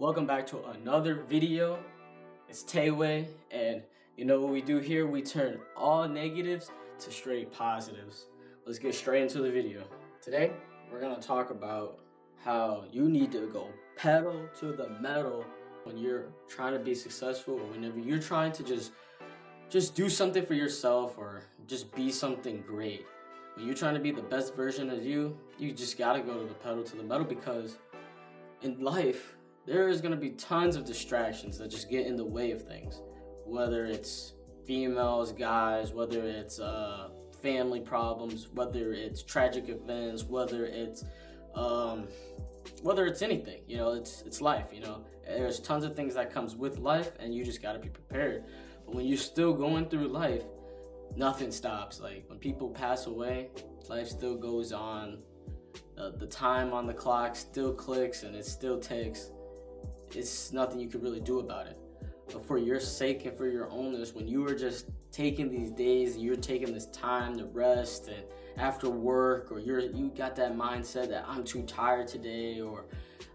Welcome back to another video. It's Tayway, and you know what we do here? We turn all negatives to straight positives. Let's get straight into the video. Today, we're gonna talk about how you need to go pedal to the metal when you're trying to be successful, or whenever you're trying to just do something for yourself or just be something great. When you're trying to be the best version of you, you just gotta go to the pedal to the metal, because in life, there is going to be tons of distractions that just get in the way of things. Whether it's females, guys, whether it's family problems, whether it's tragic events, whether it's anything. You know, it's life. You know, there's tons of things that comes with life, and you just got to be prepared. But when you're still going through life, nothing stops. Like when people pass away, life still goes on. The time on the clock still clicks and it still ticks. It's nothing you could really do about it. But for your sake and for your ownness, when you are just taking these days, you're taking this time to rest, and after work, or you got that mindset that I'm too tired today, or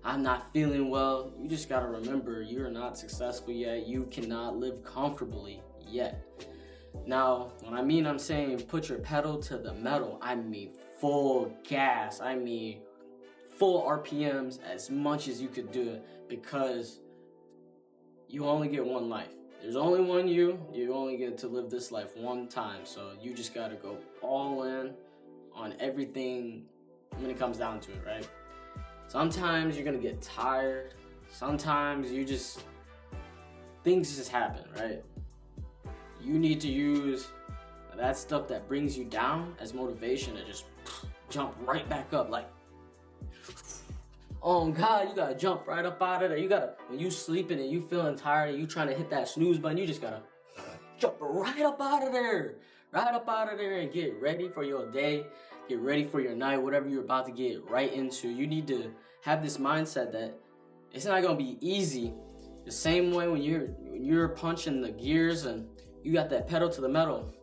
I'm not feeling well, you just gotta remember you're not successful yet. You cannot live comfortably yet. Now, when I'm saying put your pedal to the metal, I mean full gas. I mean full RPMs, as much as you could do it, because you only get one life. There's only one you only get to live this life one time, so you just gotta go all in on everything when it comes down to it, right? Sometimes you're gonna get tired. Sometimes things just happen, right? You need to use that stuff that brings you down as motivation to just jump right back up. Like, oh God, you gotta jump right up out of there. When you sleeping and you feeling tired and you trying to hit that snooze button, you just gotta jump right up out of there. Right up out of there and get ready for your day. Get ready for your night, whatever you're about to get right into. You need to have this mindset that it's not gonna be easy. The same way when you're punching the gears and you got that pedal to the metal,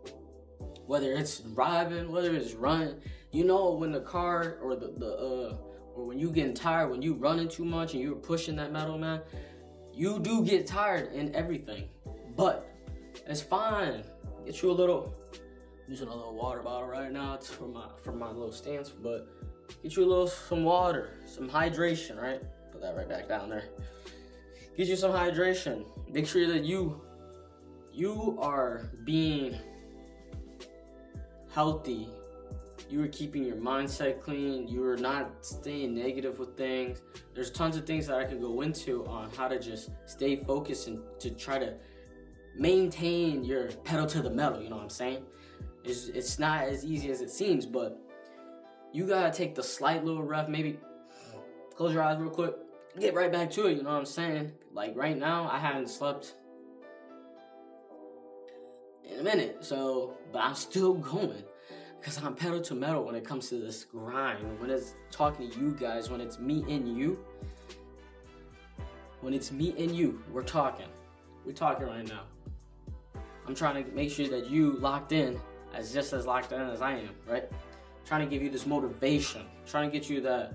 whether it's driving, whether it's running, you know, when the car or or when you getting tired, when you running too much and you're pushing that metal, man, you do get tired in everything. But it's fine. Get you a little, using a little water bottle right now. It's for my little stance, but get you some water, some hydration, right? Put that right back down there. Get you some hydration. Make sure that you are being healthy. You are keeping your mindset clean. You are not staying negative with things. There's tons of things that I could go into on how to just stay focused and to try to maintain your pedal to the metal. You know what I'm saying? It's not as easy as it seems, but you gotta take the slight little ref. Maybe close your eyes real quick. Get right back to it. You know what I'm saying? Like right now, I haven't slept in a minute, but I'm still going, because I'm pedal to metal when it comes to this grind. When it's talking to you guys, when it's me and you, we're talking right now. I'm trying to make sure that you locked in, just as locked in as I am, right? Trying to give you this motivation, trying to get you that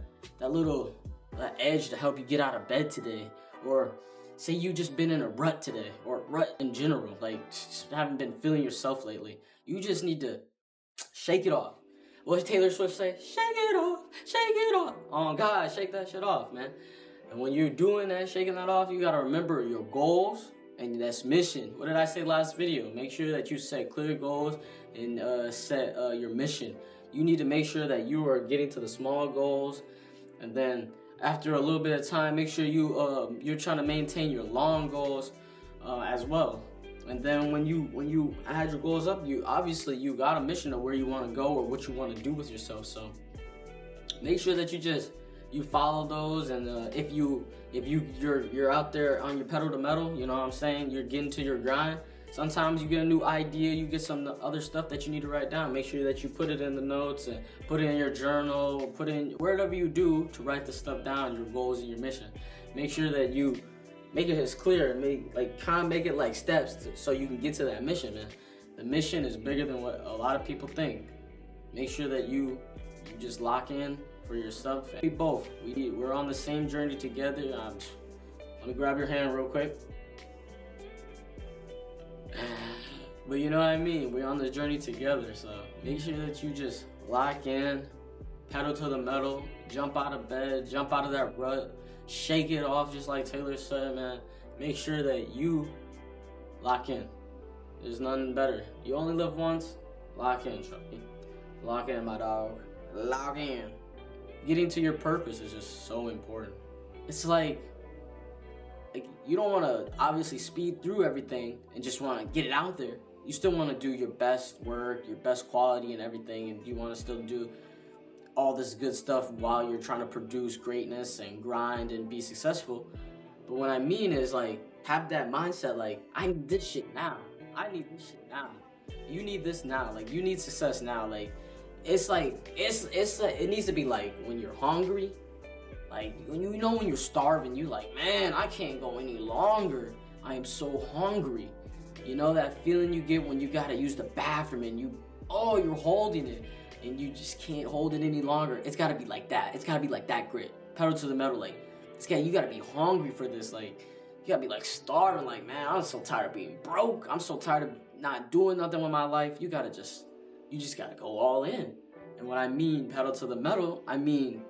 edge to help you get out of bed today, or say you just been in a rut today, or rut in general, like just haven't been feeling yourself lately. You just need to shake it off. What does Taylor Swift say? Shake it off, shake it off. Oh God, shake that shit off, man. And when you're doing that, shaking that off, you gotta remember your goals and that's mission. What did I say last video? Make sure that you set clear goals and set your mission. You need to make sure that you are getting to the small goals, and then after a little bit of time, make sure you're trying to maintain your long goals as well. And then when you add your goals up, you got a mission of where you want to go or what you want to do with yourself. So make sure that you follow those. And if you're out there on your pedal to metal, you know what I'm saying, you're getting to your grind. Sometimes you get a new idea, you get some other stuff that you need to write down. Make sure that you put it in the notes and put it in your journal, put in wherever you do to write the stuff down, your goals and your mission. Make sure that you make it as clear and make it like steps so you can get to that mission, man. The mission is bigger than what a lot of people think. Make sure that you just lock in for yourself. We both, we're on the same journey together. Let me grab your hand real quick. But you know what I mean? We're on this journey together, so make sure that you just lock in, pedal to the metal, jump out of bed, jump out of that rut, shake it off just like Taylor said, man. Make sure that you lock in. There's nothing better. You only live once, lock in, Chucky. Lock in, my dog. Lock in. Getting to your purpose is just so important. It's like you don't want to obviously speed through everything and just want to get it out there. You still want to do your best work, your best quality and everything, and you want to still do all this good stuff while you're trying to produce greatness and grind and be successful. But what I mean is, like, have that mindset, like, I need this shit now. I need this shit now. You need this now. Like, you need success now. Like, it's like, it needs to be like when you're hungry, like, when when you're starving, you like, man, I can't go any longer. I am so hungry. You know that feeling you get when you gotta use the bathroom and you're holding it and you just can't hold it any longer. It's gotta be like that. It's gotta be like that grit. Pedal to the metal, like, you gotta be hungry for this. Like, you gotta be like starving, like, man, I'm so tired of being broke. I'm so tired of not doing nothing with my life. You just gotta go all in. And when I mean pedal to the metal, I mean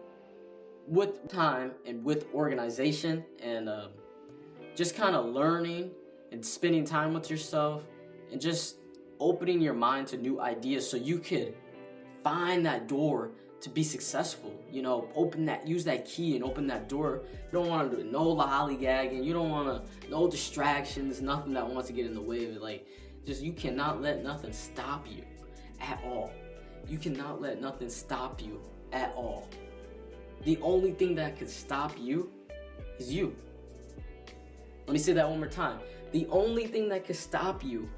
with time and with organization and just kind of learning and spending time with yourself and just opening your mind to new ideas so you could find that door to be successful. You know, use that key and open that door. You don't want to do no lollygagging. You don't want to, no distractions, nothing that wants to get in the way of it. Like, you cannot let nothing stop you at all. You cannot let nothing stop you at all. The only thing that could stop you is you. Let me say that one more time. The only thing that could stop you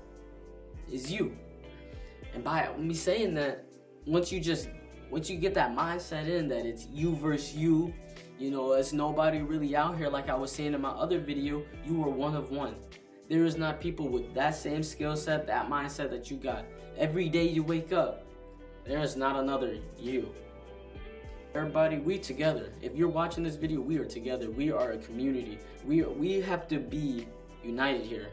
is you. And by me saying that, once you get that mindset in that it's you versus you, you know, it's nobody really out here. Like I was saying in my other video, you are one of one. There is not people with that same skill set, that mindset that you got. Every day you wake up, there is not another you. Everybody, we together. If you're watching this video, we are together. We are a community. We have to be united here.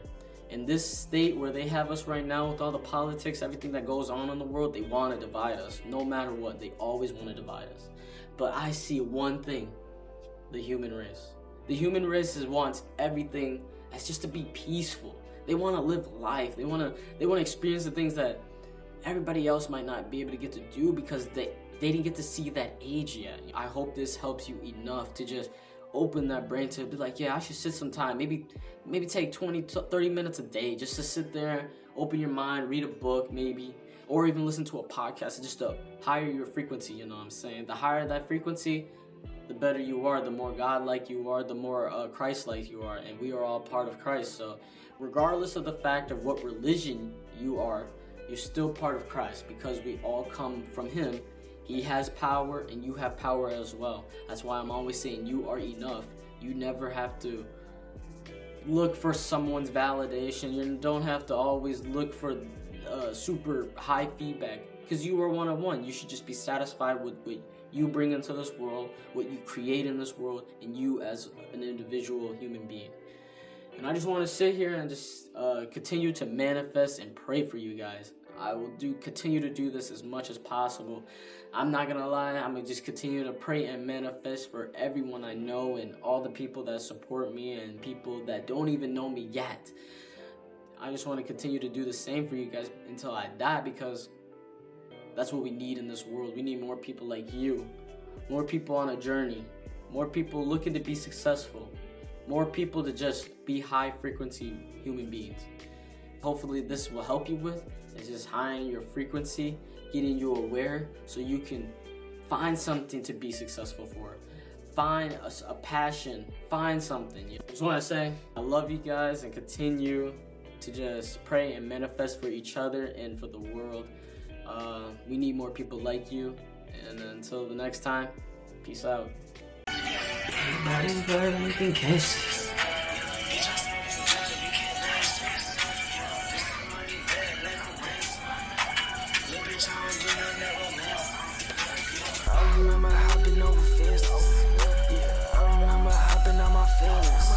In this state where they have us right now with all the politics, everything that goes on in the world, they want to divide us. No matter what, they always want to divide us. But I see one thing, the human race. The human race wants everything as just to be peaceful. They want to live life. They want to experience the things that everybody else might not be able to get to do because they didn't get to see that age yet. I hope this helps you enough to just open that brain to be like, yeah, I should sit some time. Maybe take 20 to 30 minutes a day just to sit there, open your mind, read a book maybe, or even listen to a podcast just to higher your frequency, you know what I'm saying? The higher that frequency, the better you are, the more God-like you are, the more Christ-like you are, and we are all part of Christ. So regardless of the fact of what religion you are, you're still part of Christ because we all come from Him. He has power and you have power as well. That's why I'm always saying you are enough. You never have to look for someone's validation. You don't have to always look for super high feedback because you are one of one. You should just be satisfied with what you bring into this world, what you create in this world, and you as an individual human being. And I just want to sit here and just continue to manifest and pray for you guys. I will continue to do this as much as possible. I'm not gonna lie, I'm gonna just continue to pray and manifest for everyone I know and all the people that support me and people that don't even know me yet. I just want to continue to do the same for you guys until I die because that's what we need in this world. We need more people like you, more people on a journey, more people looking to be successful, more people to just be high frequency human beings. Hopefully this will help you with is just highing your frequency, getting you aware so you can find something to be successful for. Find a passion, find something. I just want to say I love you guys and continue to just pray and manifest for each other and for the world. We need more people like you. And until the next time, peace out. I remember hopping over fences. Yeah, I remember hopping on my feelings.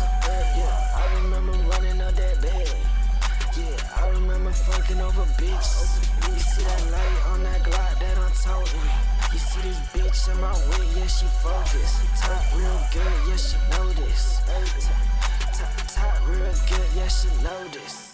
remember fucking over bitches. You see that light on that Glock that I'm toting. You see this bitch in my way, yeah, she focused. Top real good, yeah, she know this. Top real good, yeah, she know this.